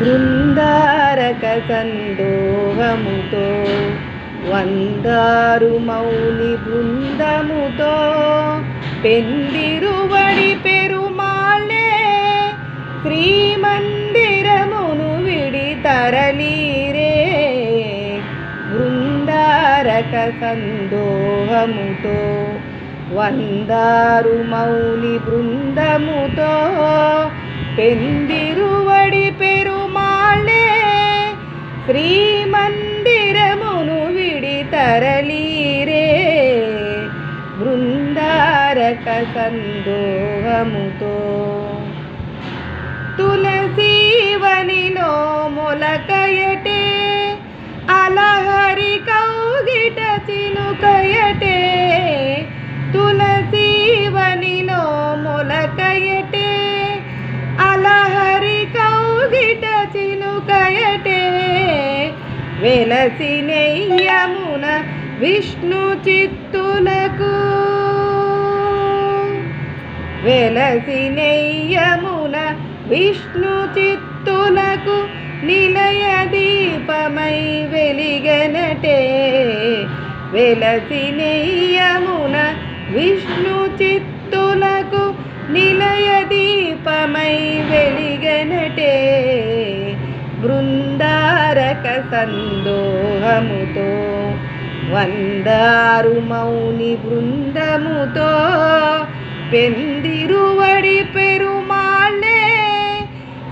బృందారక సందోహముతో వందారు మౌని బృందముతో పెందిరువడి పెరుమాళ్ళే శ్రీమందిరమును విడి తరలీరే. బృందారక సందోహముతో వందారు మౌని బృందముతో పెందిరువడి పెరుమాళ్ళే శ్రీమందిరమును విడి తరలీరే. బృందారక సందోహముతో తులసీవనిలో మొలకయటే అలహరి కౌగిట చినుకయటే. తులసీవనిలో మొలకయటే అలహరి కౌగిట చినుకయటే. వెలసినెయ్యమున విష్ణు చిత్తులకు వెలసినెయ్యమున విష్ణు చిత్తులకు నిలయ దీపమై వెలిగనటే. వెలసినెయ్యమున విష్ణు చిత్తులకు నిలయ దీపమై వెలిగనటే. బృందారక సందోహముతో వందారు మౌని బృందముతో పెందిరువడి పెరుమాళ్ళే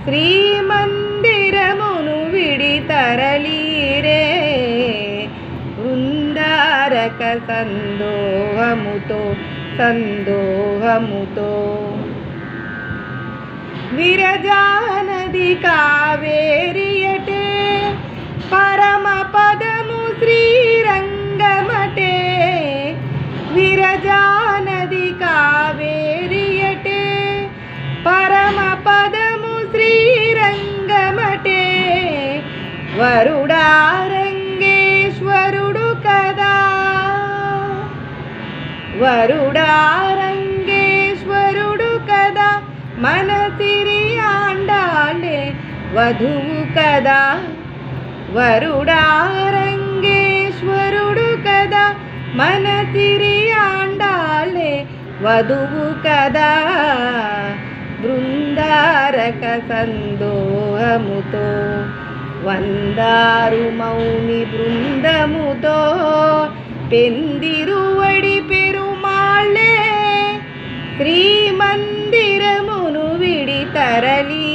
శ్రీమందిరమును విడి తరలీరే. బృందారక సందోహముతో సందోహముతో విరజానది కావేరియటే పరమ పదము శ్రీరంగమటే. విరజానది కావేరియటే పరమ పదము శ్రీరంగమటే. వరుడారంగేశ్వరుడు కదా వరుడారంగేశ్వరుడు కదా మన సిరి ఆండాలే వధువు కదా. వరుడారంగేశ్వరుడు కదా మన సిరి ఆండాలే వధువు కదా. బృందారక సందోహముతో వందారు మౌని బృందముతో పెందిరువడి పెరుమాళ్ళే శ్రీమందిరమును విడి తరలి